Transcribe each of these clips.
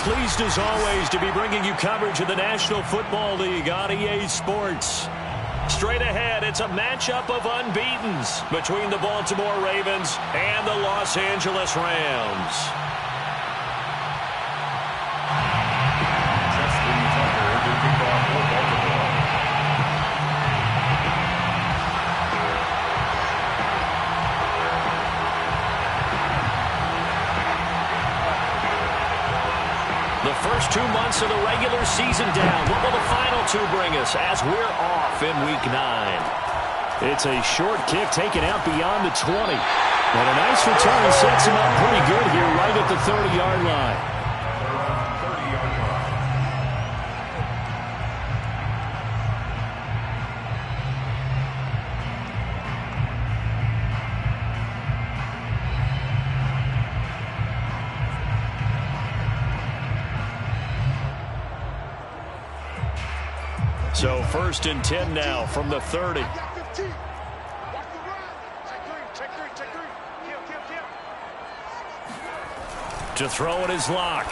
Pleased as always to be bringing you coverage of the National Football League on EA Sports. Straight ahead, it's a matchup of unbeatens between the Baltimore Ravens and the Los Angeles Rams. The first 2 months of the regular season down. What will the final 2 bring us as we're off in Week 9? It's a short kick taken out beyond the 20. And a nice return sets him up pretty good here right at the 30-yard line. So 1st and 10 now from the 30. To throw it is Locke.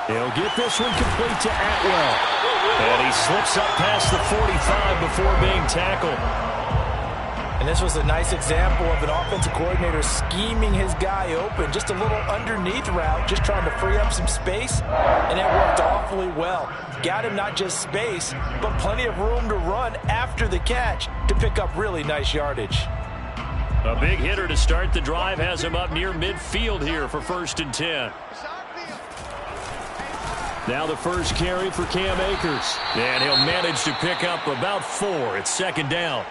He'll get this one complete to Atwell. And he slips up past the 45 before being tackled. And this was a nice example of an offensive coordinator scheming his guy open. Just a little underneath route, just trying to free up some space. And it worked awfully well. Got him not just space, but plenty of room to run after the catch to pick up really nice yardage. A big hitter to start the drive has him up near midfield here for 1st and 10. Now the first carry for Cam Akers. And he'll manage to pick up about 4. It's 2nd down.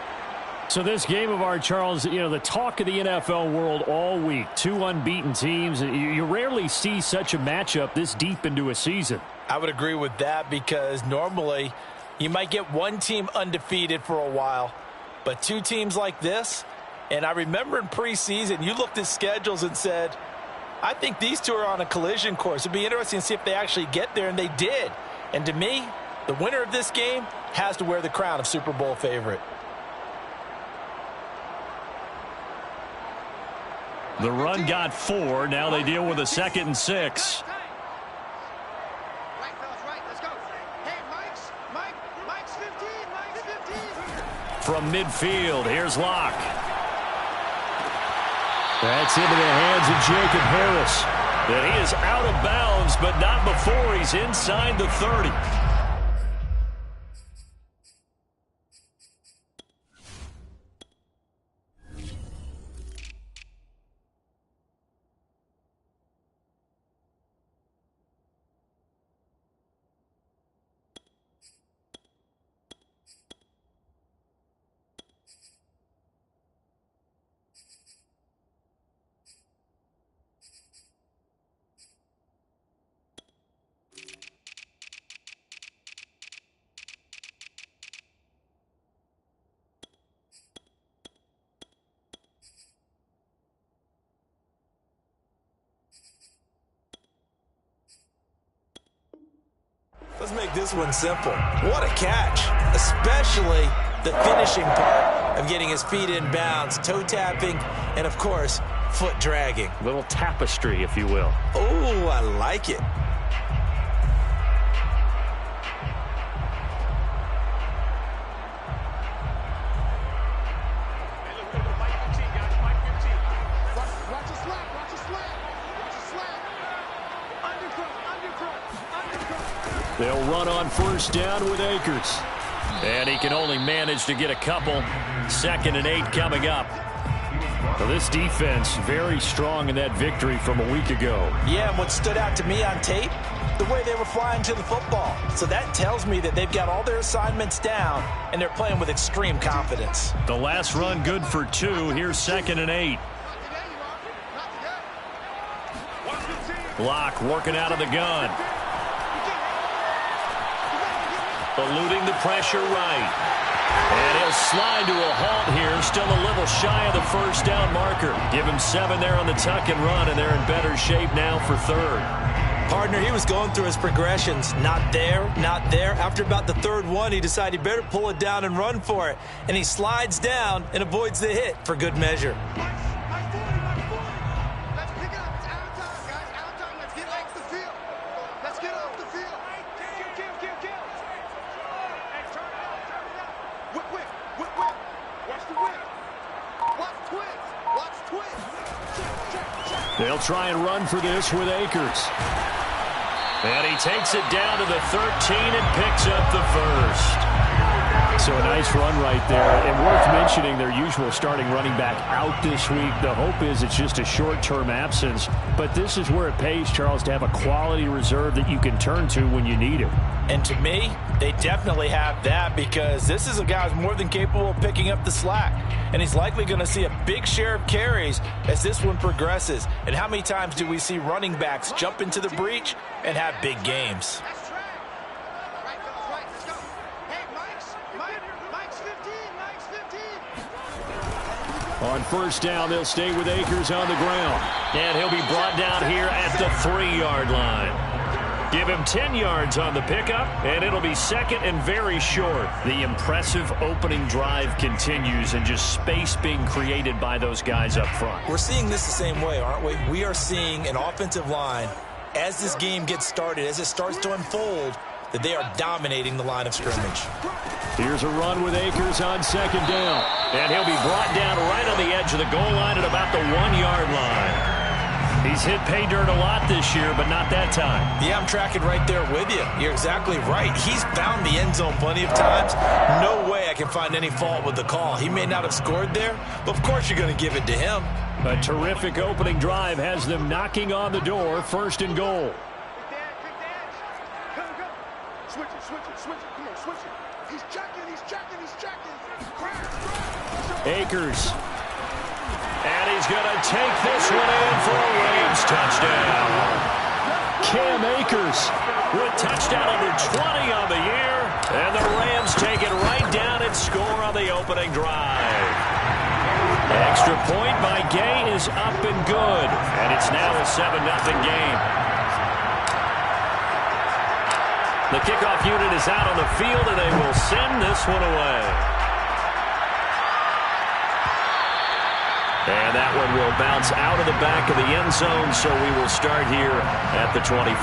So this game of ours, Charles, you know, the talk of the NFL world all week. 2 unbeaten teams. You rarely see such a matchup this deep into a season. I would agree with that because normally you might get one team undefeated for a while. But 2 teams like this, and I remember in preseason you looked at schedules and said, I think these 2 are on a collision course. It'd be interesting to see if they actually get there, and they did. And to me, the winner of this game has to wear the crown of Super Bowl favorite. The run got 4. Now they deal with a 2nd and 6. From midfield, here's Locke. That's into the hands of Jacob Harris. And he is out of bounds, but not before he's inside the 30. Let's make this one simple. What a catch, especially the finishing part of getting his feet in bounds, toe tapping, and of course, foot dragging. Little tapestry, if you will. Oh, I like it. They'll run on 1st down with Akers. And he can only manage to get a couple. 2nd and 8 coming up. Well, this defense very strong in that victory from a week ago. Yeah, and what stood out to me on tape, the way they were flying to the football. So that tells me that they've got all their assignments down, and they're playing with extreme confidence. The last run good for 2. Here's 2nd and 8. Locke working out of the gun. Eluding the pressure right. And he'll slide to a halt here. Still a little shy of the 1st down marker. Give him 7 there on the tuck and run, and they're in better shape now for 3rd. Partner, he was going through his progressions. Not there, not there. After about the third one, he decided he better pull it down and run for it. And he slides down and avoids the hit for good measure. They'll try and run for this with Akers. And he takes it down to the 13 and picks up the first. So a nice run right there. And worth mentioning their usual starting running back out this week. The hope is it's just a short-term absence. But this is where it pays, Charles, to have a quality reserve that you can turn to when you need it. And to me, they definitely have that because this is a guy who's more than capable of picking up the slack. And he's likely going to see a big share of carries as this one progresses. And how many times do we see running backs jump into the breach and have big games? On first down, they'll stay with Akers on the ground. And he'll be brought down here at the 3-yard line. Give him 10 yards on the pickup, and it'll be second and very short. The impressive opening drive continues, and just space being created by those guys up front. We're seeing this the same way, aren't we? We are seeing an offensive line, as this game gets started, as it starts to unfold, that they are dominating the line of scrimmage. Here's a run with Akers on second down. And he'll be brought down right on the edge of the goal line at about the 1-yard line. He's hit pay dirt a lot this year, but not that time. Yeah, I'm tracking right there with you. You're exactly right. He's found the end zone plenty of times. No way I can find any fault with the call. He may not have scored there, but of course you're going to give it to him. A terrific opening drive has them knocking on the door, first and goal. Akers. And he's going to take this one in for a Rams touchdown. Cam Akers with touchdown number 20 on the year. And the Rams take it right down and score on the opening drive. Extra point by Gay is up and good. And it's now a 7-0 game. The kickoff unit is out on the field, and they will send this one away. And that one will bounce out of the back of the end zone, so we will start here at the 25.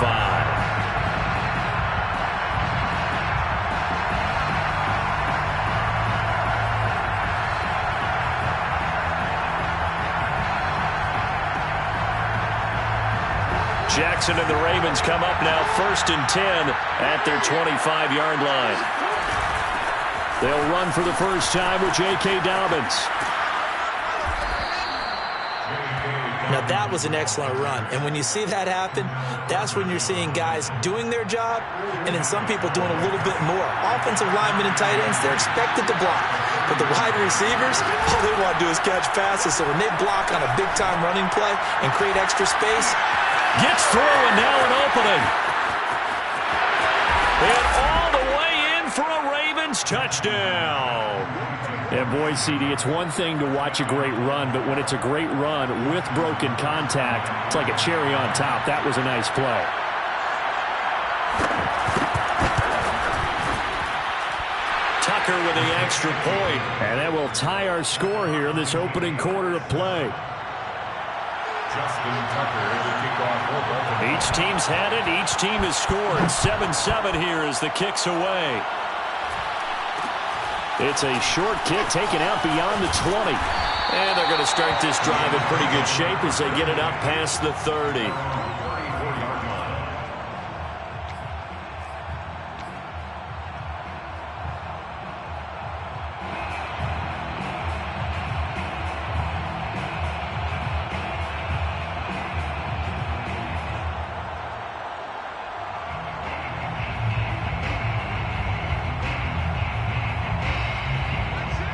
Jackson and the Ravens come up now first and 10 at their 25-yard line. They'll run for the first time with J.K. Dobbins. Now, that was an excellent run. And when you see that happen, that's when you're seeing guys doing their job and then some people doing a little bit more. Offensive linemen and tight ends, they're expected to block. But the wide receivers, all they want to do is catch passes. So when they block on a big-time running play and create extra space, gets through and now an opening. And all the way in for a Ravens touchdown. And boy, CD, it's one thing to watch a great run, but when it's a great run with broken contact, it's like a cherry on top. That was a nice play. Tucker with the extra point. And that will tie our score here in this opening quarter of play. Each team's had it. Each team has scored. 7-7 here as the kick's away. It's a short kick taken out beyond the 20. And they're going to start this drive in pretty good shape as they get it up past the 30.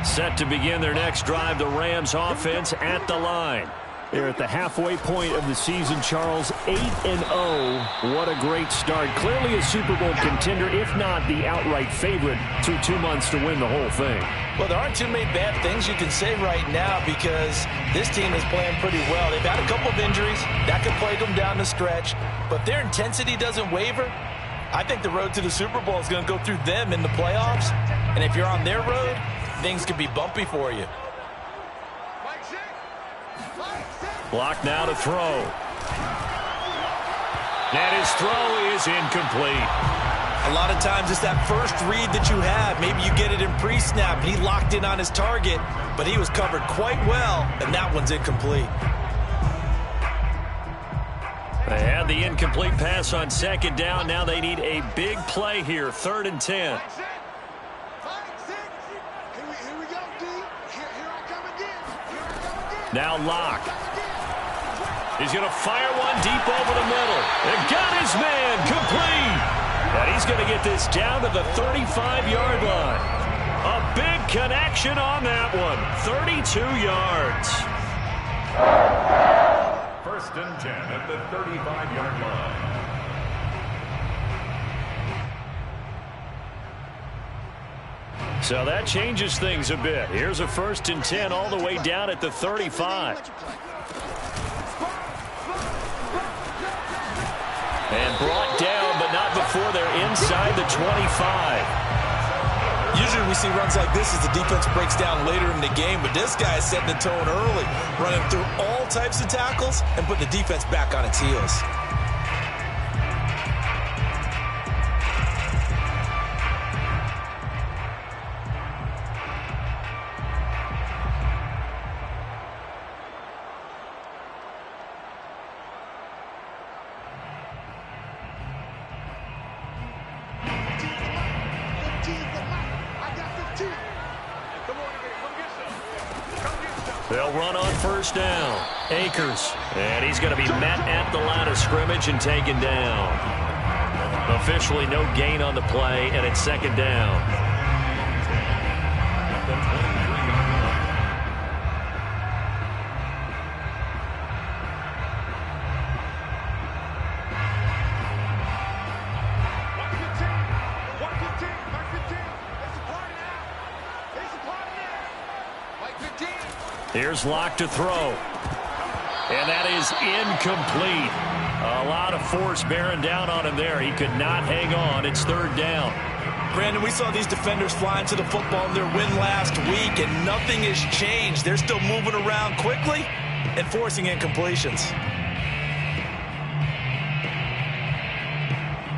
Set to begin their next drive, the Rams offense at the line. They're at the halfway point of the season, Charles. 8-0. What a great start. Clearly a Super Bowl contender, if not the outright favorite, through 2 months to win the whole thing. Well, there aren't too many bad things you can say right now because this team is playing pretty well. They've had a couple of injuries. That could plague them down the stretch. But their intensity doesn't waver. I think the road to the Super Bowl is going to go through them in the playoffs. And if you're on their road, things could be bumpy for you. Block now to throw. And his throw is incomplete. A lot of times it's that first read that you have. Maybe you get it in pre-snap, and he locked in on his target, but he was covered quite well, and that one's incomplete. They had the incomplete pass on second down. Now they need a big play here, 3rd and 10. Now Locke. He's going to fire one deep over the middle. And got his man complete. And he's going to get this down to the 35-yard line. A big connection on that one. 32 yards. 1st and 10 at the 35-yard line. So that changes things a bit. Here's a 1st and 10 all the way down at the 35. And brought down, but not before they're inside the 25. Usually we see runs like this as the defense breaks down later in the game, but this guy is setting the tone early, running through all types of tackles and putting the defense back on its heels. They'll run on 1st down. Akers. And he's going to be met at the line of scrimmage and taken down. Officially no gain on the play, and it's 2nd down. Here's Locke to throw. And that is incomplete. A lot of force bearing down on him there. He could not hang on. It's 3rd down. Brandon, we saw these defenders fly into the football in their win last week, and nothing has changed. They're still moving around quickly and forcing incompletions.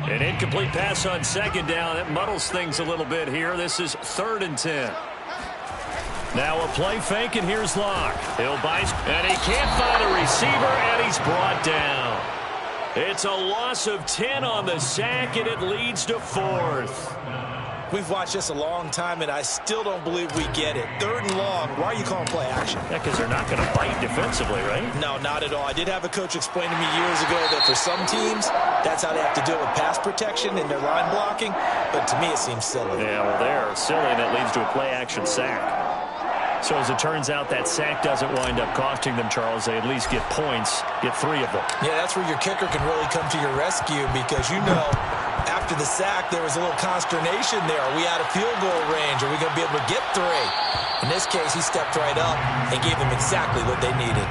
An incomplete pass on 2nd down. That muddles things a little bit here. This is 3rd and 10. Now a play fake, and here's Locke. He'll bite, and he can't find a receiver, and he's brought down. It's a loss of 10 on the sack, and it leads to 4th. We've watched this a long time, and I still don't believe we get it. 3rd and long. Why are you calling play action? Yeah, because they're not going to bite defensively, right? No, not at all. I did have a coach explain to me years ago that for some teams, that's how they have to deal with pass protection and their line blocking. But to me, it seems silly. Yeah, well, they're silly, and it leads to a play action sack. So as it turns out, that sack doesn't wind up costing them, Charles. They at least get points, get 3 of them. Yeah, that's where your kicker can really come to your rescue because, you know, after the sack, there was a little consternation there. Are we out of field goal range? Are we going to be able to get 3? In this case, he stepped right up and gave them exactly what they needed.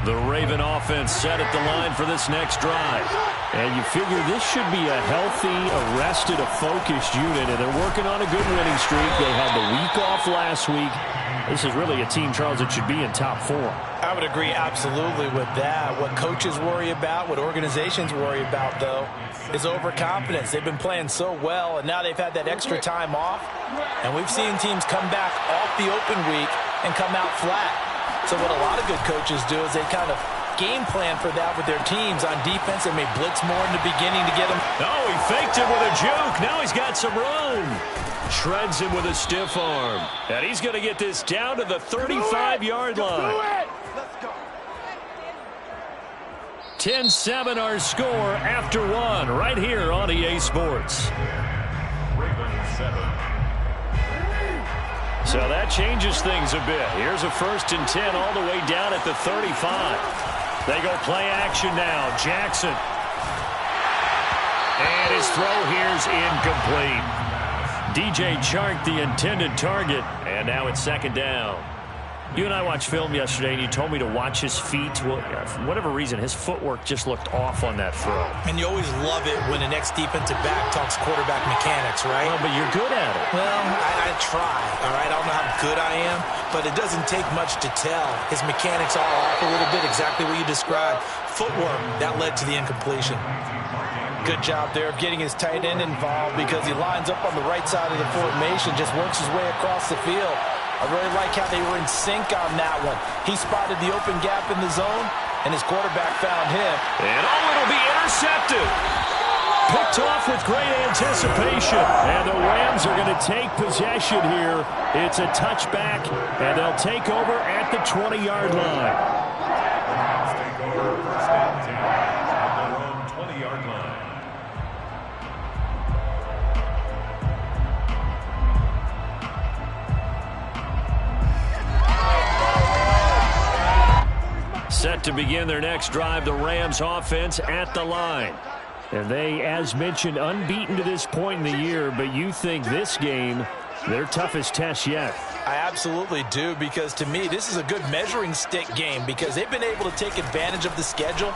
The Raven offense set at the line for this next drive. And you figure this should be a healthy, arrested, a focused unit. And they're working on a good winning streak. They had the week off last week. This is really a team, Charles, that should be in top form. I would agree absolutely with that. What coaches worry about, what organizations worry about, though, is overconfidence. They've been playing so well, and now they've had that extra time off. And we've seen teams come back off the open week and come out flat. So what a lot of good coaches do is they kind of game plan for that with their teams on defense and may blitz more in the beginning to get them. Oh, he faked it with a juke. Now he's got some room. Shreds him with a stiff arm. And he's going to get this down to the 35-yard line. 10-7 our score after one right here on EA Sports. So that changes things a bit. Here's a 1st and 10 all the way down at the 35. They go play action now. Jackson. And his throw here's incomplete. DJ Chark, the intended target, and now it's 2nd down. You and I watched film yesterday, and you told me to watch his feet. Well, for whatever reason, his footwork just looked off on that throw. And you always love it when the next defensive back talks quarterback mechanics, right? Well, but you're good at it. Well, I try, all right? I don't know how good I am, but it doesn't take much to tell. His mechanics are off a little bit, exactly what you described. Footwork, that led to the incompletion. Good job there of getting his tight end involved because he lines up on the right side of the formation, just works his way across the field. I really like how they were in sync on that one. He spotted the open gap in the zone, and his quarterback found him. And it'll be intercepted. Picked off with great anticipation. And the Rams are going to take possession here. It's a touchback, and they'll take over at the 20-yard line. Take over 1st and 10 at their own 20-yard line. Set to begin their next drive, the Rams offense at the line. And they, as mentioned, unbeaten to this point in the year, but you think this game, their toughest test yet. I absolutely do, because to me, this is a good measuring stick game because they've been able to take advantage of the schedule.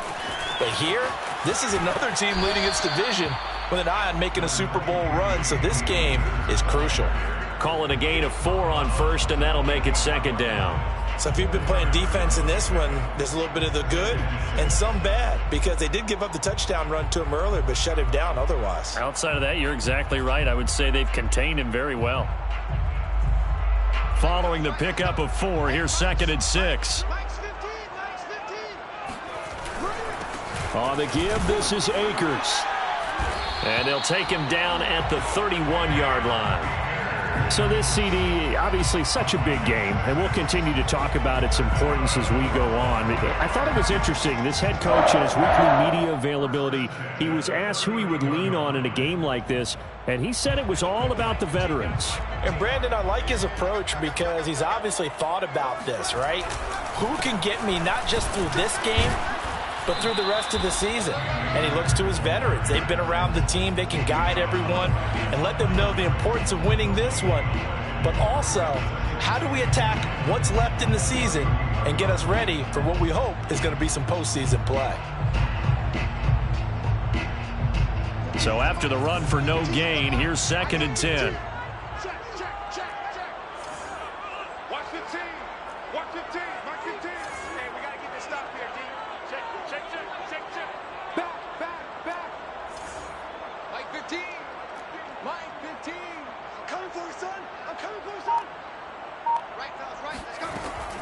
But here, this is another team leading its division with an eye on making a Super Bowl run, so this game is crucial. Call it a gain of 4 on 1st, and that'll make it 2nd down. So if you've been playing defense in this one, there's a little bit of the good and some bad because they did give up the touchdown run to him earlier but shut him down otherwise. Outside of that, you're exactly right. I would say they've contained him very well. Following the pickup of 4, here's 2nd and 6. On the give, this is Akers. And they'll take him down at the 31-yard line. So this CD, obviously such a big game, and we'll continue to talk about its importance as we go on. I thought it was interesting. This head coach in his weekly media availability, he was asked who he would lean on in a game like this, and he said it was all about the veterans. And Brandon, I like his approach because he's obviously thought about this, right? Who can get me not just through this game, but through the rest of the season? And he looks to his veterans. They've been around the team. They can guide everyone and let them know the importance of winning this one. But also, how do we attack what's left in the season and get us ready for what we hope is going to be some postseason play? So after the run for no gain, here's 2nd and 10.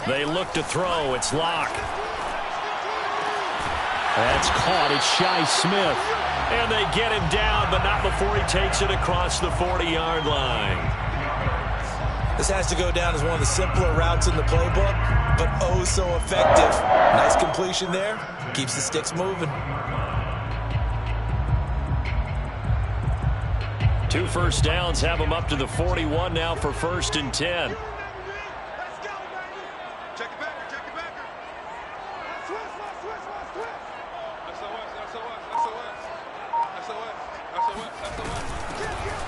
They look to throw. It's Locke. That's caught. It's Shi Smith. And they get him down, but not before he takes it across the 40-yard line. This has to go down as one of the simpler routes in the playbook, but oh so effective. Nice completion there. Keeps the sticks moving. 2 first downs have them up to the 41 now for 1st and 10.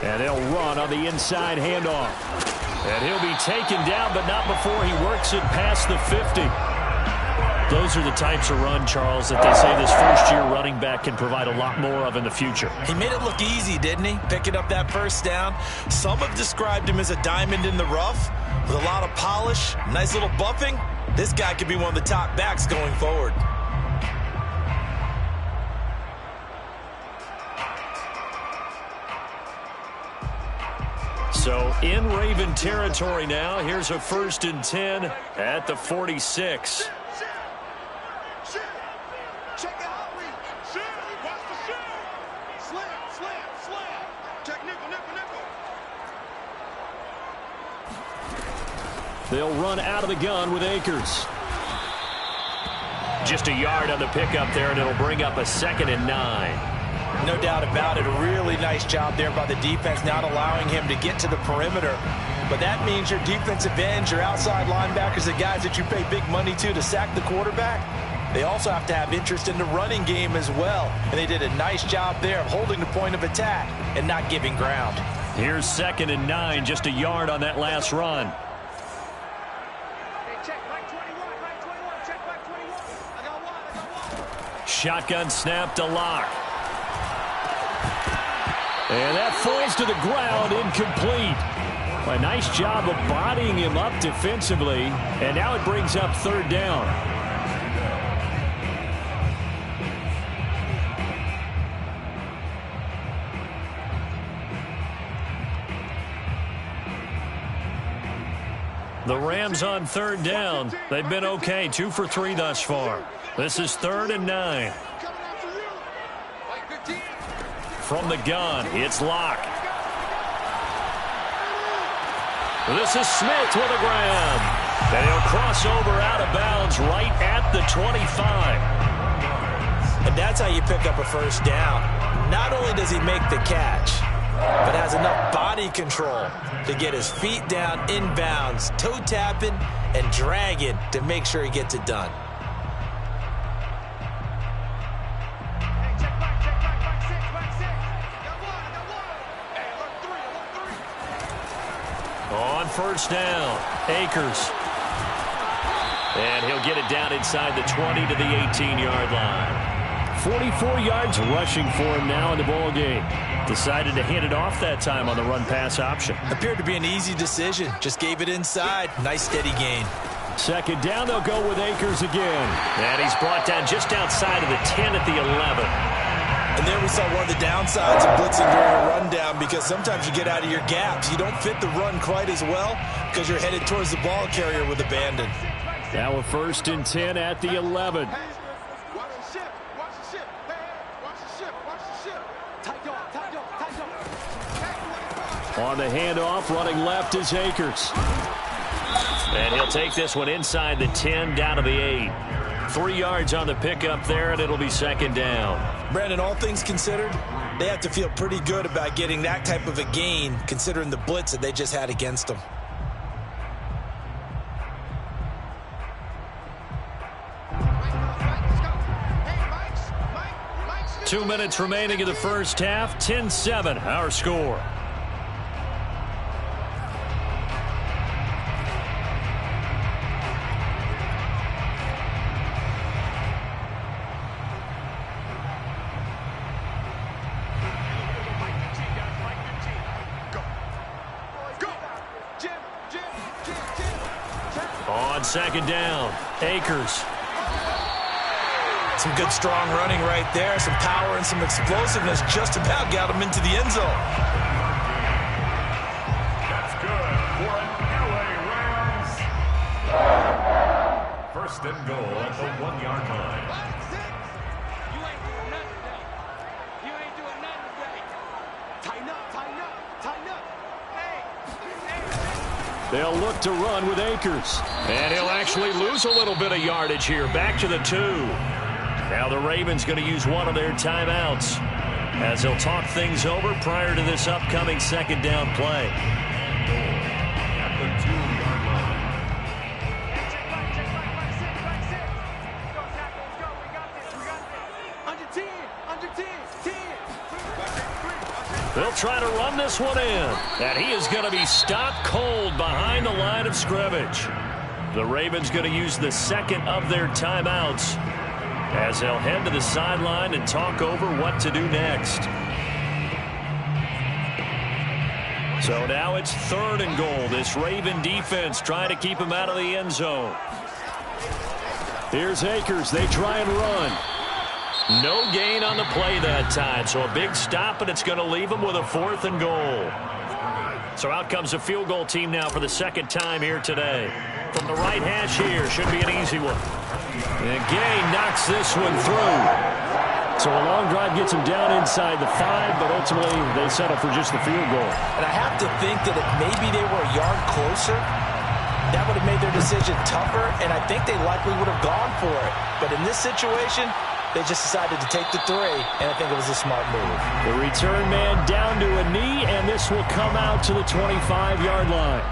And they'll run on the inside handoff. And he'll be taken down, but not before he works it past the 50. Those are the types of run, Charles, that they say this first-year running back can provide a lot more of in the future. He made it look easy, didn't he? Picking up that first down. Some have described him as a diamond in the rough with a lot of polish, nice little buffing. This guy could be one of the top backs going forward. So in Raven territory now, here's a 1st and 10 at the 46. They'll run out of the gun with Akers. Just a yard on the pickup there, and it'll bring up a 2nd and 9. No doubt about it. A really nice job there by the defense, not allowing him to get to the perimeter. But that means your defensive ends, your outside linebackers, the guys that you pay big money to sack the quarterback, they also have to have interest in the running game as well. And they did a nice job there of holding the point of attack and not giving ground. Here's 2nd and 9, just a yard on that last run. Shotgun snap to Locke. And that falls to the ground, incomplete. A nice job of bodying him up defensively. And now it brings up 3rd down. The Rams on 3rd down. They've been okay, 2 for 3 thus far. This is 3rd and 9. From the gun, it's Locke. This is Smith with a grab. And he'll cross over out of bounds right at the 25. And that's how you pick up a 1st down. Not only does he make the catch, but has enough body control to get his feet down inbounds, toe tapping and dragging to make sure he gets it done. On 1st down, Akers. And he'll get it down inside the 20 to the 18-yard line. 44 yards rushing for him now in the ball game. Decided to hand it off that time on the run-pass option. Appeared to be an easy decision. Just gave it inside. Nice steady gain. 2nd down, they'll go with Akers again. And he's brought down just outside of the 10 at the 11. And there we saw one of the downsides of blitzing during a rundown, because sometimes you get out of your gaps. You don't fit the run quite as well because you're headed towards the ball carrier with abandon. Now a 1st and 10 at the 11. On the handoff, running left is Akers. And he'll take this one inside the 10, down to the 8. 3 yards on the pickup there, and it'll be 2nd down. Brandon, all things considered, they have to feel pretty good about getting that type of a gain, considering the blitz that they just had against them. Two minutes remaining in the 1st half, 10-7, our score. On 2nd down, Akers. Some good strong running right there. Some power and some explosiveness just about got him into the end zone. That's good for an LA Rams. 1st and goal at the 1-yard line. You ain't doing nothing today. You ain't doing nothing today. Tighten up, tighten up, tighten up. Hey. They'll look to run with Akers. And he'll actually lose a little bit of yardage here. Back to the 2. Now the Ravens going to use one of their timeouts as they'll talk things over prior to this upcoming 2nd down play. At the 2-yard line. Under 10, under 10, 10. They'll try to run this one in. And he is going to be stopped cold behind the line of scrimmage. The Ravens going to use the 2nd of their timeouts as they'll head to the sideline and talk over what to do next. So now it's 3rd and goal. This Raven defense trying to keep him out of the end zone. Here's Akers. They try and run. No gain on the play that time. So a big stop, and it's going to leave them with a 4th and goal. So out comes the field goal team now for the 2nd time here today. From the right hash here, should be an easy one. And Gay knocks this one through. So a long drive gets him down inside the 5, but ultimately they settle for just the field goal. And I have to think that if maybe they were a yard closer, that would have made their decision tougher, and I think they likely would have gone for it. But in this situation, they just decided to take the 3, and I think it was a smart move. The return man down to a knee, and this will come out to the 25-yard line.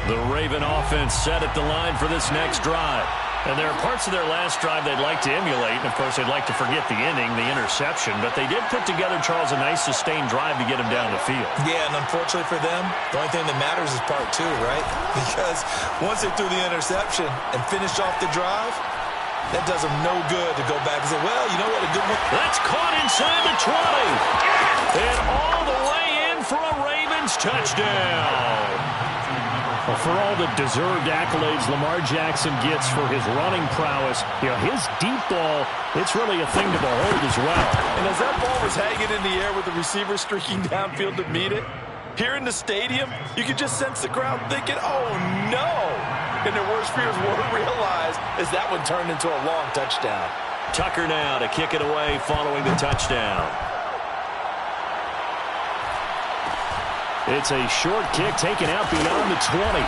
The Raven offense set at the line for this next drive. And there are parts of their last drive they'd like to emulate. And, of course, they'd like to forget the inning, the interception. But they did put together, Charles, a nice sustained drive to get him down the field. Yeah, and unfortunately for them, the only thing that matters is part 2, right? Because once they threw the interception and finished off the drive, that does them no good to go back and say, well, you know what, a good one. That's caught inside the 20. And all the way in for a Ravens touchdown. Well, for all the deserved accolades Lamar Jackson gets for his running prowess, his deep ball, it's really a thing to behold as well. And as that ball was hanging in the air with the receiver streaking downfield to meet it, here in the stadium, you could just sense the crowd thinking, oh, no. And their worst fears were realized as that one turned into a long touchdown. Tucker now to kick it away following the touchdown. It's a short kick taken out beyond the 20.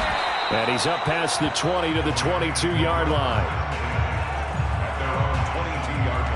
And he's up past the 20 to the 22-yard line. At their own 22-yard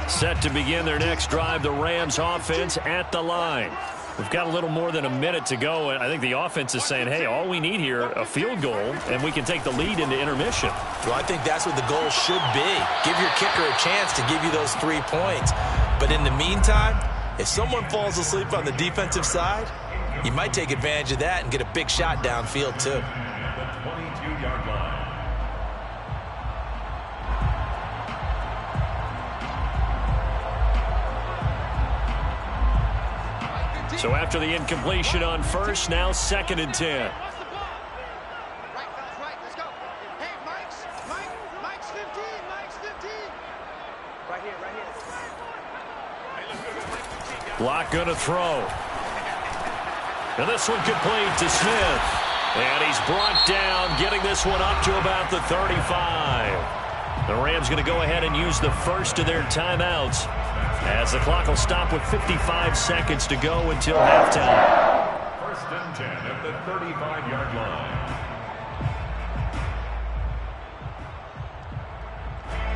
line. Set to begin their next drive, the Rams offense at the line. We've got a little more than a minute to go, and I think the offense is saying, hey, all we need here, a field goal, and we can take the lead into intermission. Well, I think that's what the goal should be. Give your kicker a chance to give you those 3 points. But in the meantime, if someone falls asleep on the defensive side, you might take advantage of that and get a big shot downfield, too. The 22-yard line. So after the incompletion on first, now 2nd and 10. Right, let's go. Hey, Mike's 15, Mike's 15. Right here. Block going to throw. And this one complete to Smith. And he's brought down, getting this one up to about the 35. The Rams going to go ahead and use the first of their timeouts, as the clock will stop with 55 seconds to go until halftime. 1st and 10 at the 35-yard line.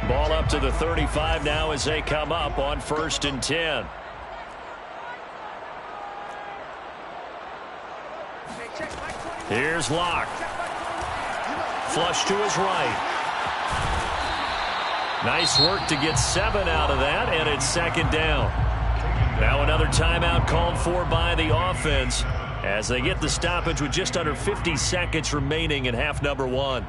Ball up to the 35 now as they come up on 1st and 10. Here's Locke. Flush to his right. Nice work to get 7 out of that, and it's 2nd down. Now another timeout called for by the offense as they get the stoppage with just under 50 seconds remaining in half number 1.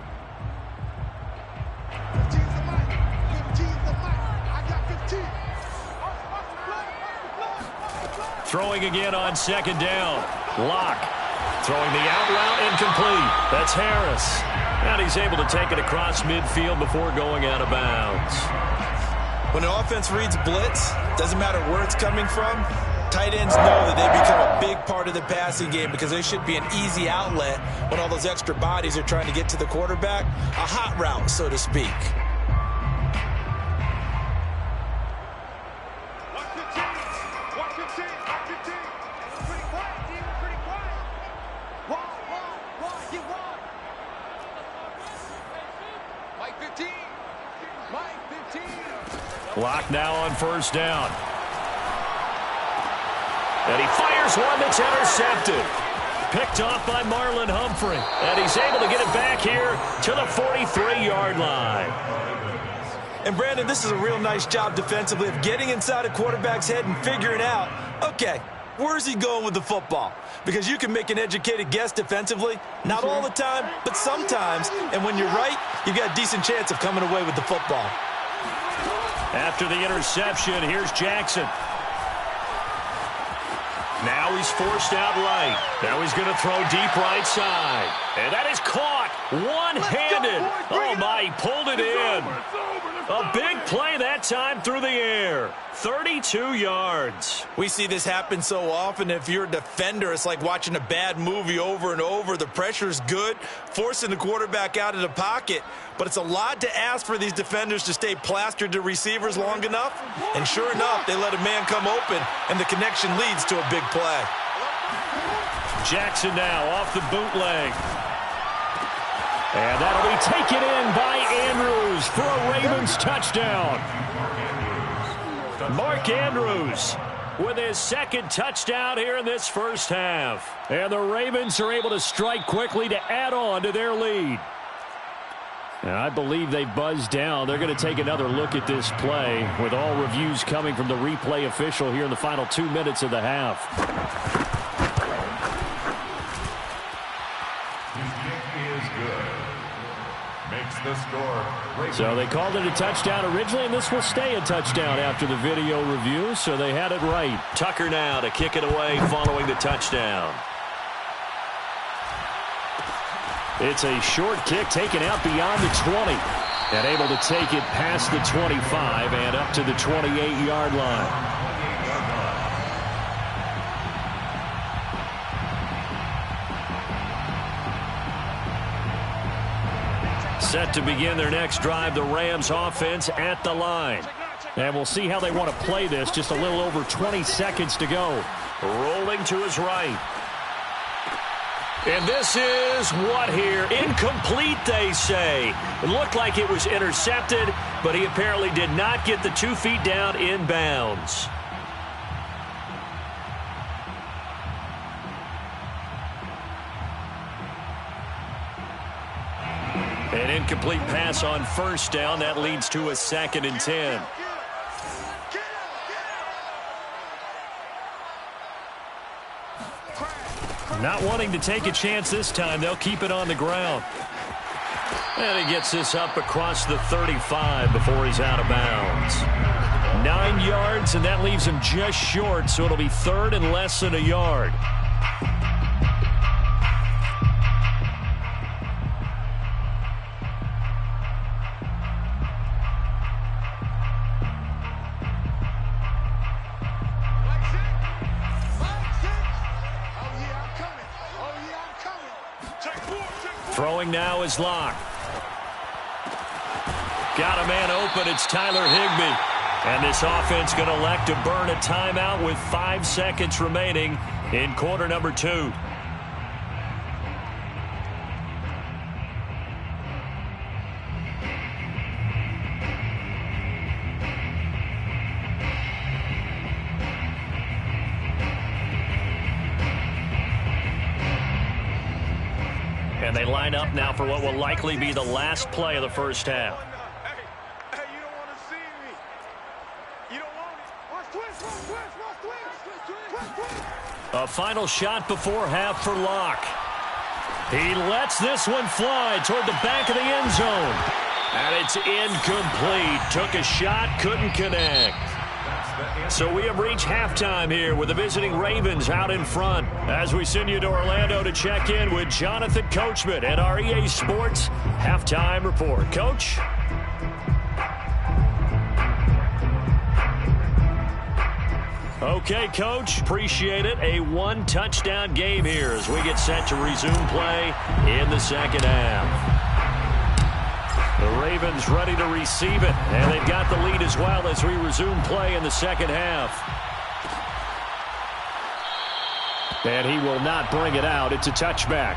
Throwing again on 2nd down. Locke throwing the out route incomplete. That's Harris. And he's able to take it across midfield before going out of bounds. When the offense reads blitz, doesn't matter where it's coming from, tight ends know that they become a big part of the passing game because they should be an easy outlet when all those extra bodies are trying to get to the quarterback. A hot route, so to speak. Locke now on 1st down. And he fires one that's intercepted. Picked off by Marlon Humphrey. And he's able to get it back here to the 43-yard line. And, Brandon, this is a real nice job defensively of getting inside a quarterback's head and figuring out, okay, where's he going with the football? Because you can make an educated guess defensively. Not all the time, but sometimes. And when you're right, you've got a decent chance of coming away with the football. After the interception, here's Jackson. Now he's forced out right. Now he's going to throw deep right side. And that is caught one-handed. Oh, my, he pulled it in. A big play that time through the air. 32 yards. We see this happen so often. If you're a defender, it's like watching a bad movie over and over. The pressure's good, forcing the quarterback out of the pocket. but it's a lot to ask for these defenders to stay plastered to receivers long enough. And sure enough, they let a man come open, and the connection leads to a big play. Jackson now off the bootleg. And that'll be taken in by Andrews for a Ravens touchdown. Mark Andrews with his second touchdown here in this first half. And the Ravens are able to strike quickly to add on to their lead. And I believe they buzzed down. They're going to take another look at this play with all reviews coming from the replay official here in the final 2 minutes of the half. The score. So they called it a touchdown originally, and this will stay a touchdown after the video review, so they had it right. Tucker now to kick it away following the touchdown. It's a short kick taken out beyond the 20, and able to take it past the 25 and up to the 28-yard line. Set to begin their next drive, the Rams offense at the line. And we'll see how they want to play this. Just a little over 20 seconds to go. Rolling to his right. And this is what here? Incomplete, they say. It looked like it was intercepted, but he apparently did not get the 2 feet down in bounds. An incomplete pass on first down. That leads to a 2nd and 10. Not wanting to take a chance this time. They'll keep it on the ground. And he gets this up across the 35 before he's out of bounds. 9 yards, and that leaves him just short, so it'll be 3rd and less than a yard. Throwing now is Locke. Got a man open. It's Tyler Higbee. And this offense going to elect to burn a timeout with 5 seconds remaining in quarter number 2. And they line up now for what will likely be the last play of the first half. Hey, you don't want to see me. You don't want it. Watch twist. A final shot before half for Locke. He lets this one fly toward the back of the end zone. And it's incomplete. Took a shot, couldn't connect. So we have reached halftime here with the visiting Ravens out in front. As we send you to Orlando to check in with Jonathan Coachman at our EA Sports Halftime Report. Coach? Okay, Coach. Appreciate it. A 1-touchdown game here as we get set to resume play in the second half. The Ravens ready to receive it, and they've got the lead as well as we resume play in the second half. And he will not bring it out. It's a touchback.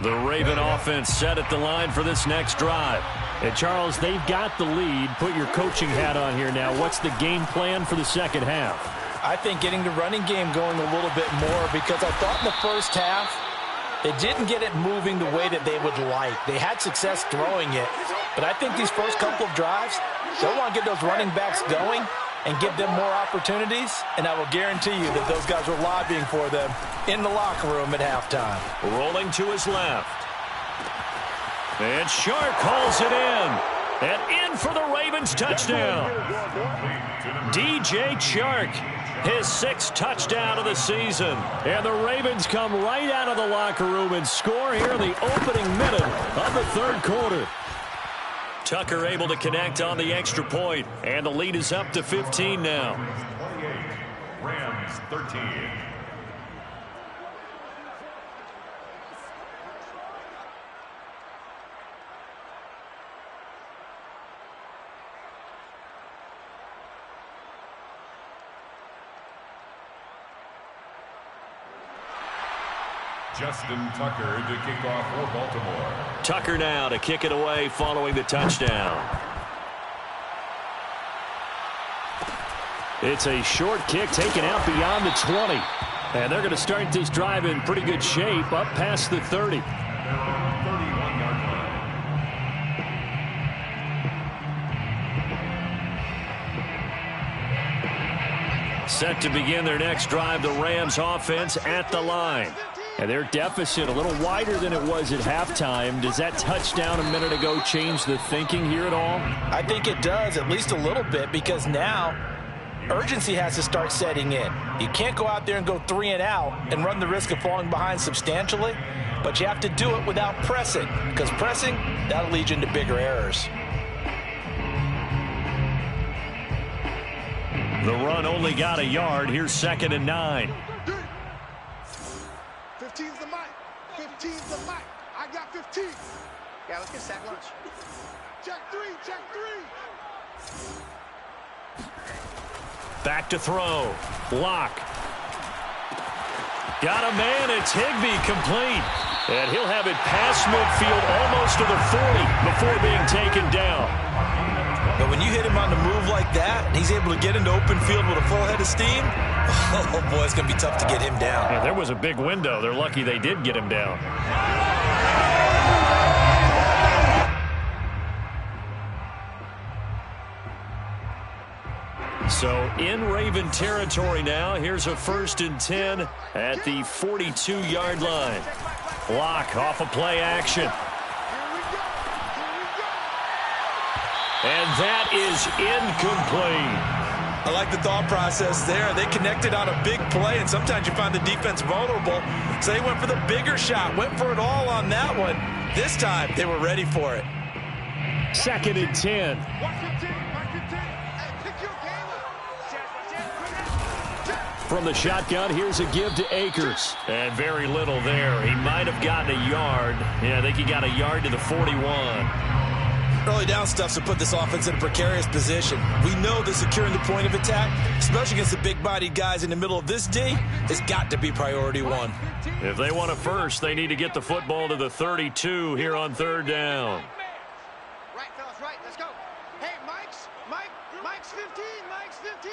The Raven offense set at the line for this next drive. And Charles, they've got the lead. Put your coaching hat on here now. What's the game plan for the second half? I think getting the running game going a little bit more, because I thought in the first half they didn't get it moving the way that they would like. They had success throwing it, but I think these first couple of drives, they'll want to get those running backs going and give them more opportunities, and I will guarantee you that those guys were lobbying for them in the locker room at halftime. Rolling to his left. And Sharp calls it in. And in for the Ravens touchdown. DJ Chark, his 6th touchdown of the season. And the Ravens come right out of the locker room and score here in the opening minute of the 3rd quarter. Tucker able to connect on the extra point, and the lead is up to 15 now. 28, Rams 13. Justin Tucker to kick off for Baltimore. Tucker now to kick it away following the touchdown. It's a short kick taken out beyond the 20. And they're going to start this drive in pretty good shape up past the 30. Their own 31-yard line. Set to begin their next drive, the Rams offense at the line. And their deficit a little wider than it was at halftime. Does that touchdown a minute ago change the thinking here at all? I think it does, at least a little bit, because now urgency has to start setting in. You can't go out there and go 3 and out and run the risk of falling behind substantially, but you have to do it without pressing, because pressing, that'll lead you into bigger errors. The run only got a yard. Here's 2nd and 9. 15's the mic. 15's the mic. I got 15. Yeah, let's get sack lunch. Check 3. Check 3. Back to throw. Lock. Got a man. It's Higbee complete. And he'll have it past midfield almost to the 40 before being taken down. But when you hit him on the move like that, and he's able to get into open field with a full head of steam, oh boy, it's going to be tough to get him down. Yeah, there was a big window. They're lucky they did get him down. So in Raven territory now. Here's a 1st and 10 at the 42-yard line. Lock off a play action. And that is incomplete. I like the thought process there. They connected on a big play, and sometimes you find the defense vulnerable. So they went for the bigger shot, went for it all on that one. This time, they were ready for it. 2nd and 10. From the shotgun, here's a give to Akers. And very little there. He might have gotten a yard. Yeah, I think he got a yard to the 41. Early down stuff to put this offense in a precarious position. We know that securing the point of attack, especially against the big-bodied guys in the middle of this D, has got to be priority 1. If they want a first, they need to get the football to the 32 here on 3rd down. Right, fellas, right. Let's go. Hey, Mike's 15. Mike's 15.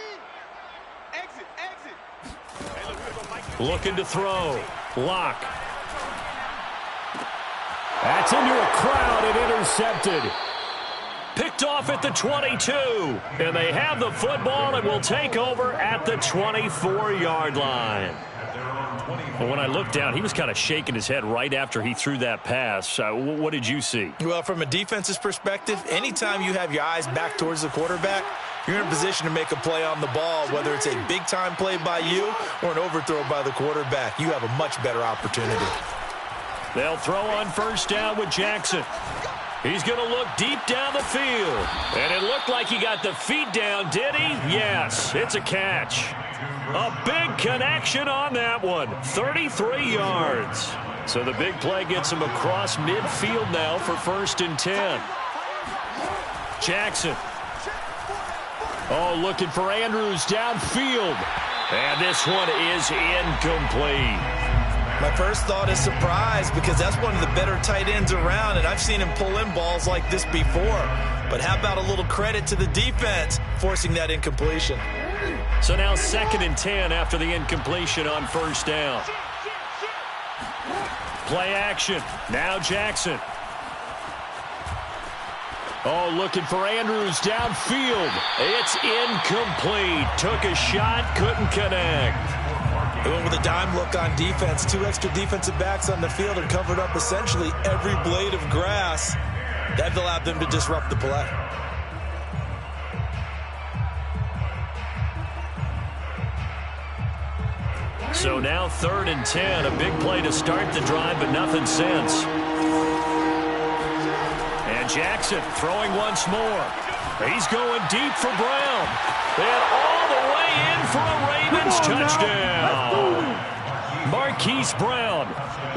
Exit. Hey, look, we're gonna go Mike. Looking to throw. Lock. That's into a crowd and intercepted. Picked off at the 22. And they have the football and will take over at the 24-yard line. Well, when I looked down, he was kind of shaking his head right after he threw that pass. What did you see? Well, from a defense's perspective, anytime you have your eyes back towards the quarterback, you're in a position to make a play on the ball, whether it's a big-time play by you or an overthrow by the quarterback. You have a much better opportunity. They'll throw on 1st down with Jackson. He's going to look deep down the field. And it looked like he got the feet down, did he? Yes, it's a catch. A big connection on that one. 33 yards. So the big play gets him across midfield now for 1st and 10. Jackson. Oh, looking for Andrews downfield. And this one is incomplete. My first thought is surprise, because that's one of the better tight ends around, and I've seen him pull in balls like this before. But how about a little credit to the defense forcing that incompletion? So now 2nd and 10 after the incompletion on 1st down. Play action. Now Jackson. Oh, looking for Andrews downfield. It's incomplete. Took a shot, couldn't connect. They went with a dime look on defense. 2 extra defensive backs on the field and covered up essentially every blade of grass. That allowed them to disrupt the play. So now 3rd and 10. A big play to start the drive, but nothing since. And Jackson throwing once more. He's going deep for Brown. And all the way in for a Ravens touchdown. Marquise Brown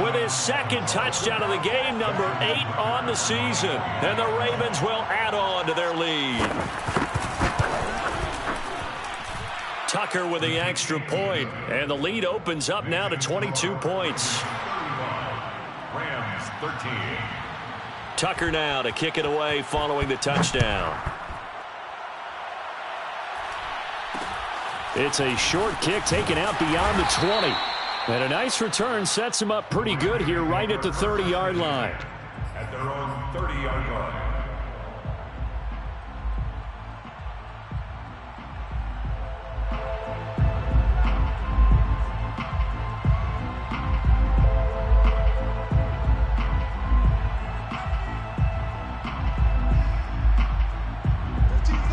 with his 2nd touchdown of the game, number 8 on the season. And the Ravens will add on to their lead. Tucker with the extra point, and the lead opens up now to 22 points. Rams 13. Tucker now to kick it away following the touchdown. It's a short kick taken out beyond the 20. And a nice return sets him up pretty good here right at the 30-yard line. At their own 30-yard line.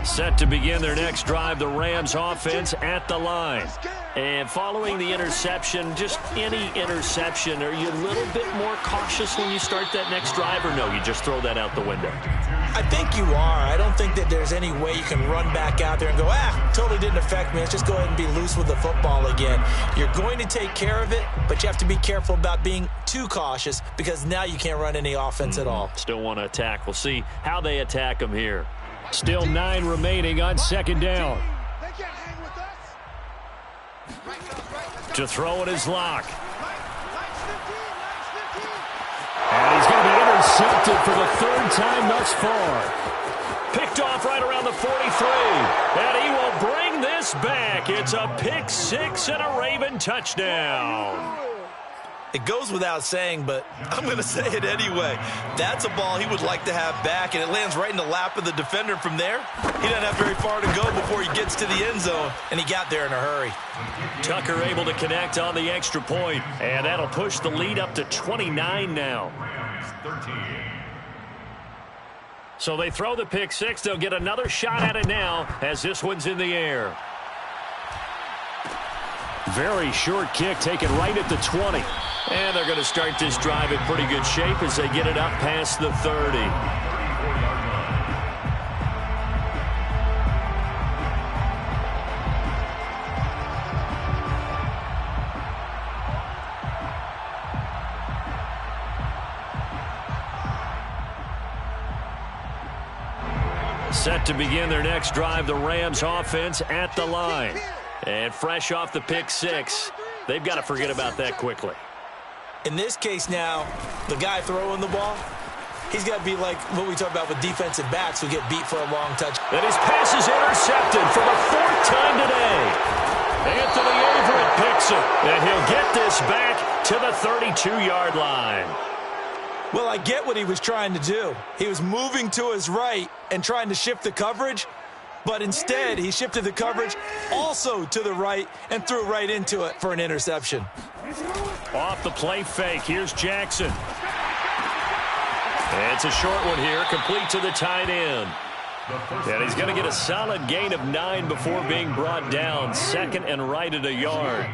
Set to begin their next drive, the Rams offense at the line. And following the interception, just any interception, are you a little bit more cautious when you start that next drive, or no, you just throw that out the window? I think you are. I don't think that there's any way you can run back out there and go, totally didn't affect me. Let's just go ahead and be loose with the football again. You're going to take care of it, but you have to be careful about being too cautious because now you can't run any offense at all. Still want to attack. We'll see how they attack them here. Still 9 remaining on 2nd down. They can't hang with us. To throw it is Locke. Mike's 15. And he's going to be intercepted for the 3rd time thus far. Picked off right around the 43. And he will bring this back. It's a pick 6 and a Raven touchdown. It goes without saying, but I'm going to say it anyway. That's a ball he would like to have back, and it lands right in the lap of the defender from there. He doesn't have very far to go before he gets to the end zone, and he got there in a hurry. Tucker able to connect on the extra point, and that'll push the lead up to 29 now. 13. So they throw the pick 6. They'll get another shot at it now as this one's in the air. Very short kick taken right at the 20. And they're going to start this drive in pretty good shape as they get it up past the 30. Set to begin their next drive, the Rams offense at the line. And fresh off the pick 6, they've got to forget about that quickly. In this case now, the guy throwing the ball, he's got to be like what we talk about with defensive backs who get beat for a long touch. And his pass is intercepted for the 4th time today. Anthony Averett picks it, and he'll get this back to the 32-yard line. Well, I get what he was trying to do. He was moving to his right and trying to shift the coverage, but instead he shifted the coverage also to the right and threw right into it for an interception. Off the play fake, here's Jackson. And it's a short one here, complete to the tight end. And he's going to get a solid gain of 9 before being brought down. 2nd and right at a yard.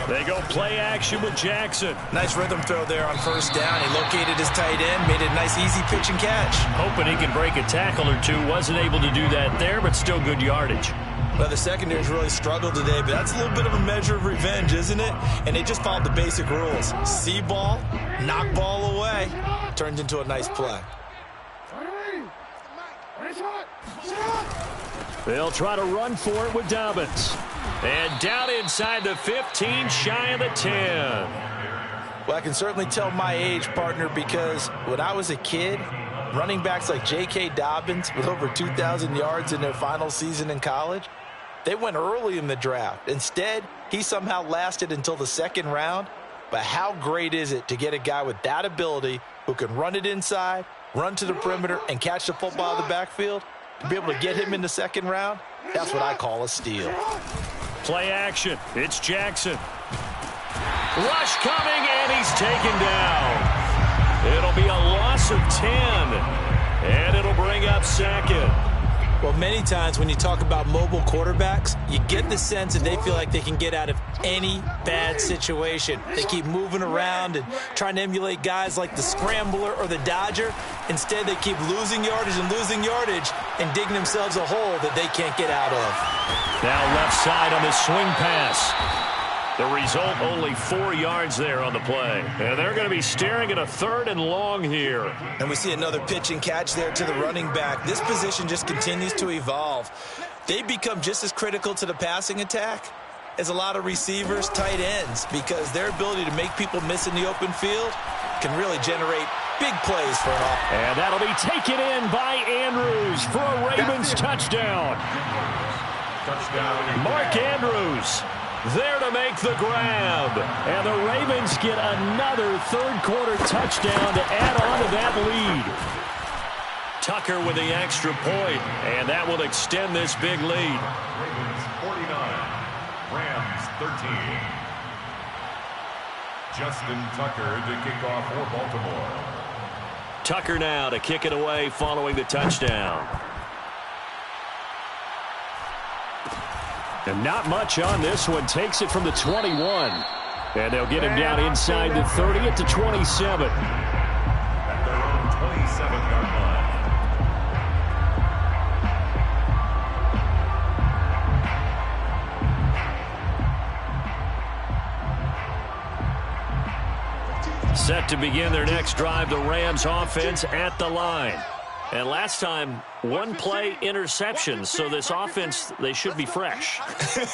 They go play action with Jackson. Nice rhythm throw there on 1st down. He located his tight end, made it a nice easy pitch and catch. Hoping he can break a tackle or two. Wasn't able to do that there, but still good yardage. Well, the secondary's really struggled today, but that's a little bit of a measure of revenge, isn't it? And they just followed the basic rules. See ball, knock ball away. Turns into a nice play. They'll try to run for it with Dobbins. And down inside the 15, shy of the 10. Well, I can certainly tell my age, partner, because when I was a kid, running backs like J.K. Dobbins with over 2,000 yards in their final season in college, they went early in the draft. Instead, he somehow lasted until the 2nd round. But how great is it to get a guy with that ability who can run it inside, run to the perimeter, and catch the football in the backfield? To be able to get him in the 2nd round, that's what I call a steal. Play action. It's Jackson. Rush coming, and he's taken down. It'll be a loss of 10, and it'll bring up 2nd. Well, many times when you talk about mobile quarterbacks, you get the sense that they feel like they can get out of any bad situation. They keep moving around and trying to emulate guys like the Scrambler or the Dodger. Instead, they keep losing yardage and digging themselves a hole that they can't get out of. Now left side on the swing pass. The result, only 4 yards there on the play. And they're going to be staring at a 3rd and long here. And we see another pitch and catch there to the running back. This position just continues to evolve. They become just as critical to the passing attack as a lot of receivers, tight ends, because their ability to make people miss in the open field can really generate big plays for an offense. And that'll be taken in by Andrews for a Ravens touchdown. Mark Andrews there to make the grab. And the Ravens get another third-quarter touchdown to add on to that lead. Tucker with the extra point, and that will extend this big lead. Ravens 49, Rams 13. Justin Tucker to kick off for Baltimore. Tucker now to kick it away following the touchdown. And not much on this one. Takes it from the 21. And they'll get him down inside the 30 at the 27. At their own 27-yard line. Set to begin their next drive, the Rams offense at the line. And last time, 1-play interception, so this offense, they should be fresh.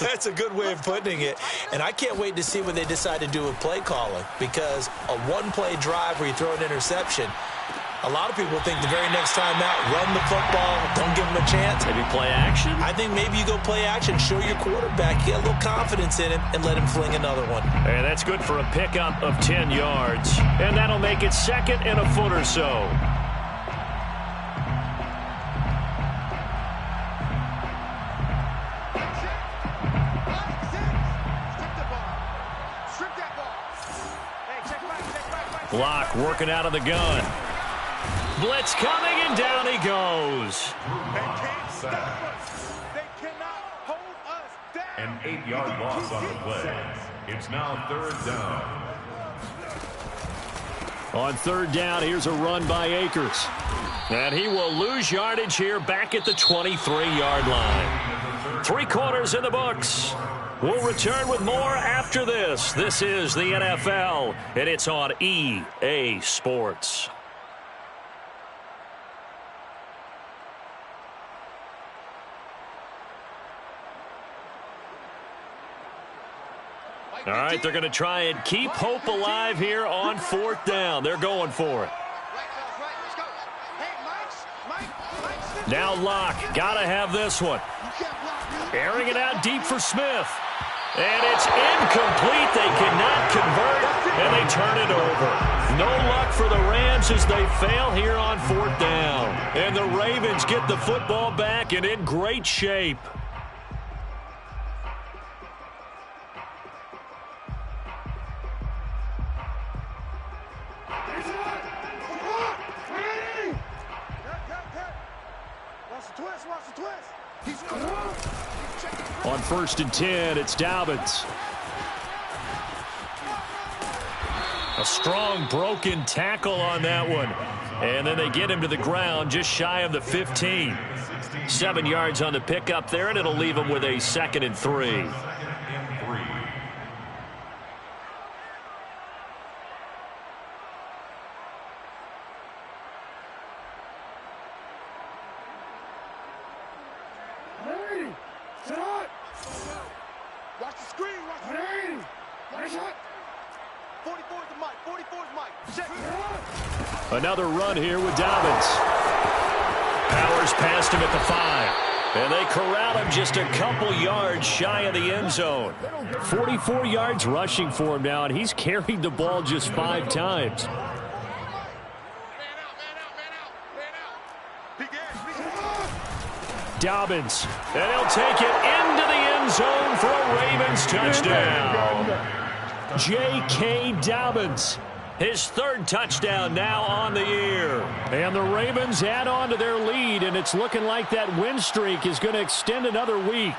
That's a good way of putting it. And I can't wait to see what they decide to do with play calling, because a 1-play drive where you throw an interception, a lot of people think the very next time out, run the football, don't give them a chance. Maybe play action? I think maybe you go play action, show your quarterback, get a little confidence in him, and let him fling another one. And that's good for a pickup of 10 yards. And that'll make it 2nd and a foot or so. Block working out of the gun. Blitz coming, and down he goes. An 8-yard loss on the play. It's now 3rd down. On 3rd down, here's a run by Akers. And he will lose yardage here back at the 23-yard line. 3 quarters in the books. We'll return with more after this. This is the NFL, and it's on EA Sports. All right, they're going to try and keep hope alive here on 4th down. They're going for it. Now Locke, got to have this one. Airing it out deep for Smith. And it's incomplete. They cannot convert, and they turn it over. No luck for the Rams as they fail here on 4th down. And the Ravens get the football back and in great shape. On 1st and 10, it's Dobbins. A strong broken tackle on that one. And then they get him to the ground just shy of the 15. 7 yards on the pickup there, and it'll leave him with a 2nd and 3. Another run here with Dobbins. Powers past him at the 5. And they corral him just a couple yards shy of the end zone. 44 yards rushing for him now, and he's carried the ball just 5 times. Dobbins. And he'll take it into the end zone for a Ravens touchdown. J.K. Dobbins. His third touchdown now on the year. And the Ravens add on to their lead, and it's looking like that win streak is going to extend another week.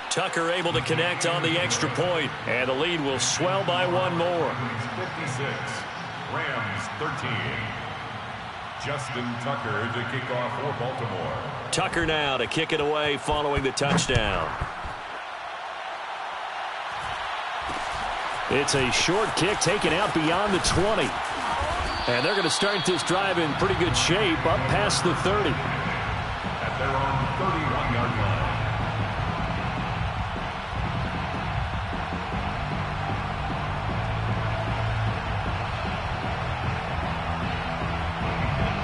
Tucker able to connect on the extra point, and the lead will swell by one more. 56, Rams 13. Justin Tucker to kick off for Baltimore. Tucker now to kick it away following the touchdown. It's a short kick taken out beyond the 20. And they're going to start this drive in pretty good shape up past the 30. At their own 31-yard line.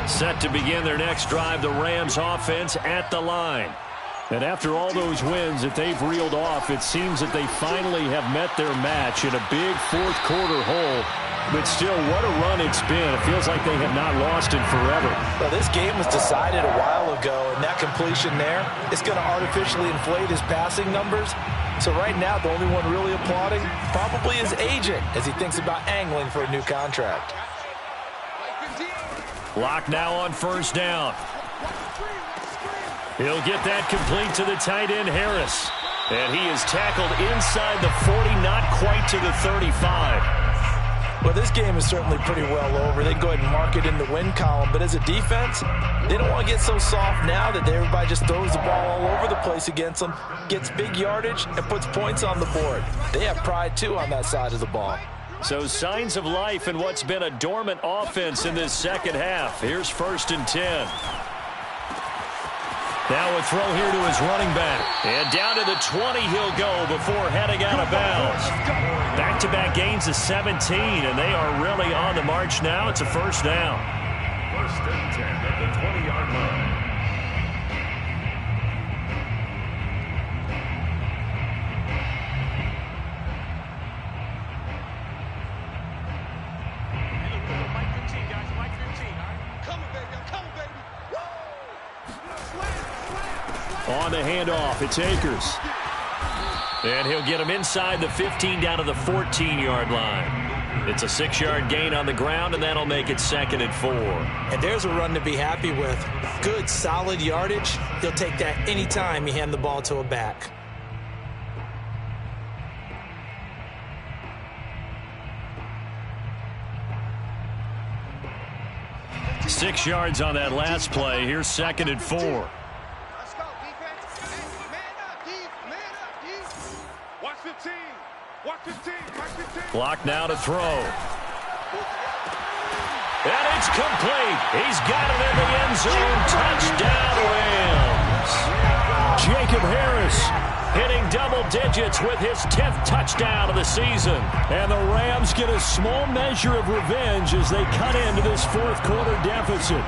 Set to begin their next drive, the Rams offense at the line. And after all those wins that they've reeled off, it seems that they finally have met their match in a big fourth quarter hole. But still, what a run it's been. It feels like they have not lost it forever. Well, this game was decided a while ago, and that completion there is going to artificially inflate his passing numbers. So right now, the only one really applauding probably his agent as he thinks about angling for a new contract. Lock now on first down. He'll get that complete to the tight end, Harris. And he is tackled inside the 40, not quite to the 35. Well, this game is certainly pretty well over. They can go ahead and mark it in the win column. But as a defense, they don't want to get so soft now that everybody just throws the ball all over the place against them, gets big yardage, and puts points on the board. They have pride, too, on that side of the ball. So signs of life in what's been a dormant offense in this second half. Here's 1st and 10. Now a throw here to his running back. And down to the 20 he'll go before heading out of bounds. Back-to-back gains of 17, and they are really on the march now. It's a first down. 1st and 10 at the 20-yard line. On the handoff, it's Akers. And he'll get him inside the 15 down to the 14-yard line. It's a 6-yard gain on the ground, and that'll make it 2nd and 4. And there's a run to be happy with. Good, solid yardage. He'll take that any time you hand the ball to a back. Six yards on that last play. Here's 2nd and 4. Let's go, defense. Hey, man up, man up, D. Watch 15. Watch 15. Watch 15. Block now to throw. And it's complete. He's got it in the end zone. Touchdown, Rams. Jacob Harris hitting double digits with his 10th touchdown of the season. And the Rams get a small measure of revenge as they cut into this fourth quarter deficit.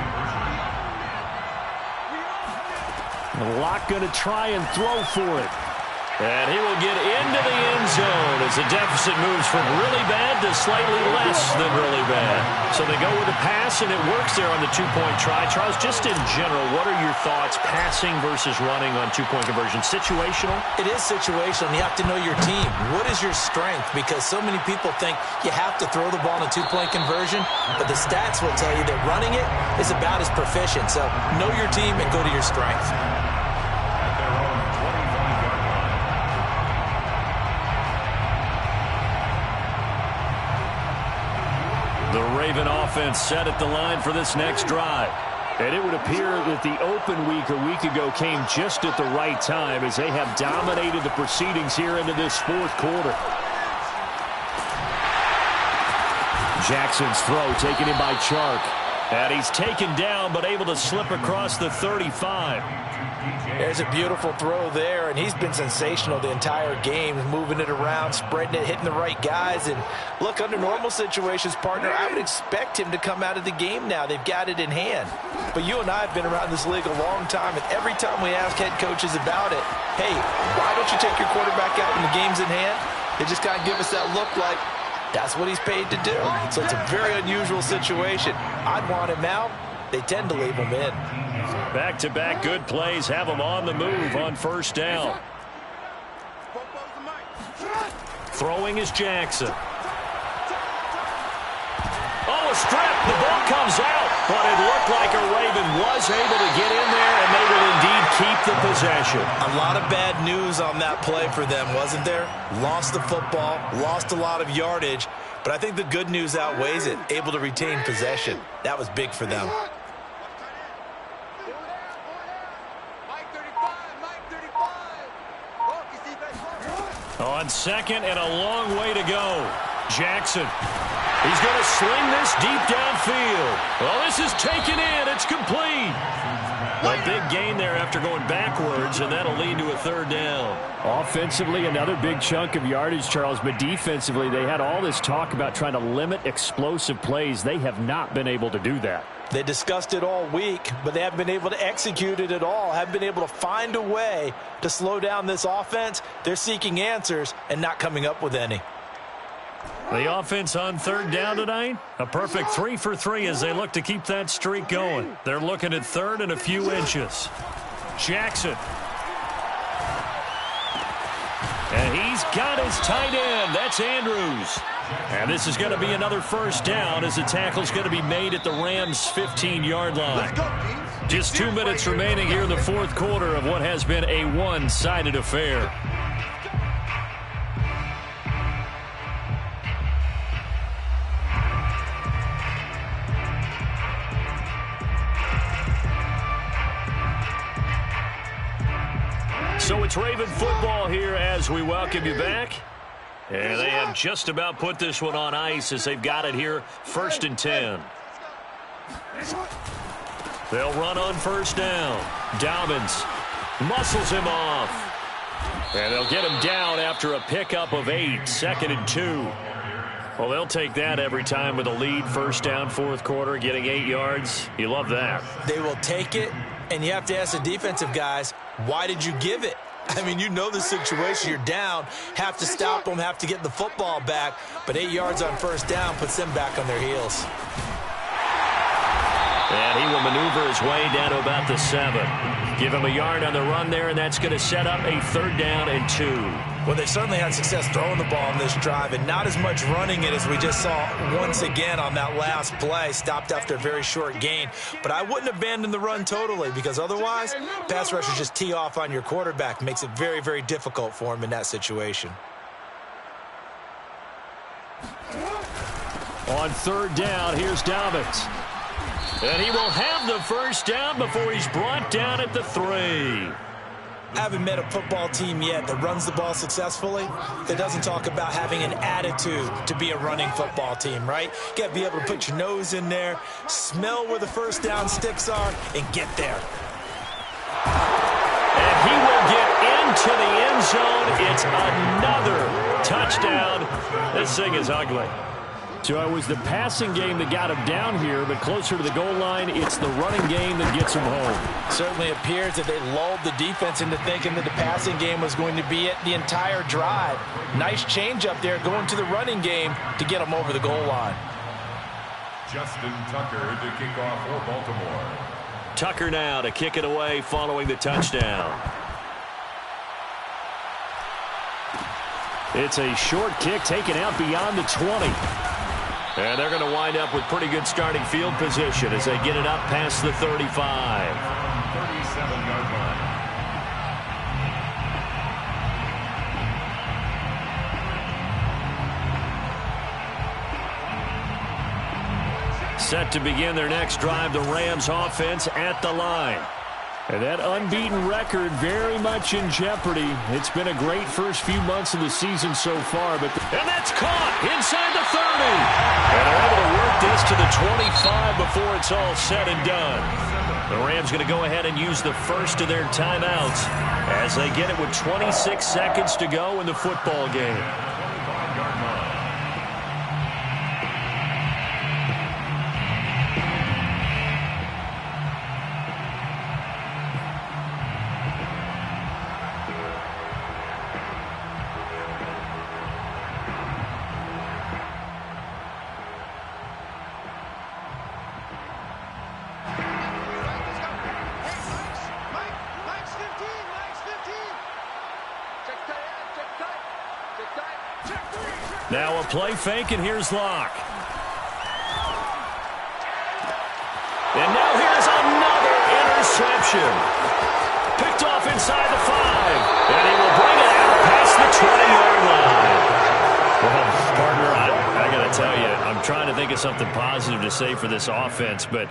Locke going to try and throw for it. And he will get into the end zone as the deficit moves from really bad to slightly less than really bad. So they go with a pass, and it works there on the two-point try. Charles, just in general, what are your thoughts passing versus running on two-point conversion? Situational? It is situational. You have to know your team. What is your strength? Because so many people think you have to throw the ball in a two-point conversion, but the stats will tell you that running it is about as proficient. So know your team and go to your strength. The Raven offense set at the line for this next drive. And it would appear that the open week a week ago came just at the right time as they have dominated the proceedings here into this fourth quarter. Jackson's throw taken in by Chark. And he's taken down but able to slip across the 35. There's a beautiful throw there, and he's been sensational the entire game, moving it around, spreading it, hitting the right guys. And look, under normal situations, partner, I would expect him to come out of the game now. They've got it in hand. But you and I have been around this league a long time, and every time we ask head coaches about it, hey, why don't you take your quarterback out when the game's in hand? They just kind of give us that look like that's what he's paid to do. So it's a very unusual situation. I'd want him out. They tend to leave him in. Back-to-back good plays have him on the move on first down. Throwing is Jackson. Oh, a strip. The ball comes out, but it looked like a Raven was able to get in there, and they will indeed keep the possession. A lot of bad news on that play for them, wasn't there? Lost the football, lost a lot of yardage, but I think the good news outweighs it. Able to retain possession. That was big for them. On second and a long way to go. Jackson. He's going to sling this deep downfield. Well, this is taken in. It's complete. A big gain there after going backwards, and that'll lead to a third down. Offensively, another big chunk of yardage, Charles, but defensively, they had all this talk about trying to limit explosive plays. They have not been able to do that. They discussed it all week, but they haven't been able to execute it at all. Haven't been able to find a way to slow down this offense. They're seeking answers and not coming up with any. The offense on third down tonight, a perfect 3 for 3 as they look to keep that streak going. They're looking at third and a few inches. Jackson. And he's got his tight end. That's Andrews. And this is going to be another first down as the tackle's going to be made at the Rams' 15-yard line. Just 2 minutes remaining here in the fourth quarter of what has been a one-sided affair. So it's Raven football here as we welcome you back. And they have just about put this one on ice as they've got it here, 1st and 10. They'll run on first down. Dobbins muscles him off. And they'll get him down after a pickup of 8, 2nd and 2. Well, they'll take that every time with a lead, first down, fourth quarter, getting 8 yards. You love that. They will take it, and you have to ask the defensive guys, why did you give it? I mean, you know the situation. You're down, have to stop them, have to get the football back. But 8 yards on first down puts them back on their heels. And he will maneuver his way down to about the 7. Give him a yard on the run there, and that's going to set up a 3rd down and 2. Well, they certainly had success throwing the ball in this drive, and not as much running it as we just saw once again on that last play. Stopped after a very short gain. But I wouldn't abandon the run totally, because otherwise, pass rushers just tee off on your quarterback. Makes it very, very difficult for him in that situation. On 3rd down, here's Dobbins. And he will have the first down before he's brought down at the 3. I haven't met a football team yet that runs the ball successfully that doesn't talk about having an attitude to be a running football team, right? You got to be able to put your nose in there, smell where the first down sticks are, and get there. And he will get into the end zone. It's another touchdown. This thing is ugly. So it was the passing game that got him down here, but closer to the goal line, it's the running game that gets him home. Certainly appears that they lulled the defense into thinking that the passing game was going to be it the entire drive. Nice change up there going to the running game to get them over the goal line. Justin Tucker to kick off for Baltimore. Tucker now to kick it away following the touchdown. It's a short kick taken out beyond the 20. And they're going to wind up with pretty good starting field position as they get it up past the 35. 37-yard line. Set to begin their next drive, the Rams offense at the line. And that unbeaten record very much in jeopardy. It's been a great first few months of the season so far. And that's caught inside the 30. And they're able to work this to the 25 before it's all said and done. The Rams going to go ahead and use the first of their timeouts as they get it with 26 seconds to go in the football game. Check tight. Now a play fake, and here's Locke. And now here's another interception. Picked off inside the 5. And he will bring it out past the 20-yard line. Well, partner, I got to tell you, I'm trying to think of something positive to say for this offense, but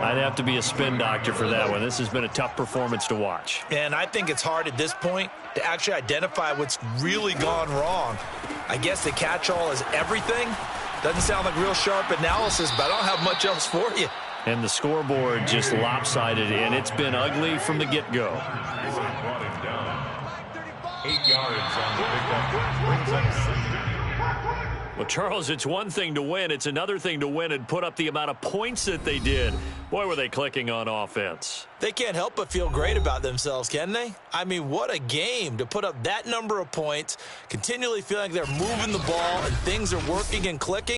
I'd have to be a spin doctor for that one. This has been a tough performance to watch. And I think it's hard at this point to actually identify what's really gone wrong. I guess the catch-all is everything. Doesn't sound like real sharp analysis, but I don't have much else for you. And the scoreboard just lopsided, and it's been ugly from the get-go. Brought him down. 8 yards on the pickup. Brings up 2nd. Well, Charles, it's one thing to win. It's another thing to win and put up the amount of points that they did. Boy, were they clicking on offense. They can't help but feel great about themselves, can they? I mean, what a game to put up that number of points, continually feeling like they're moving the ball and things are working and clicking.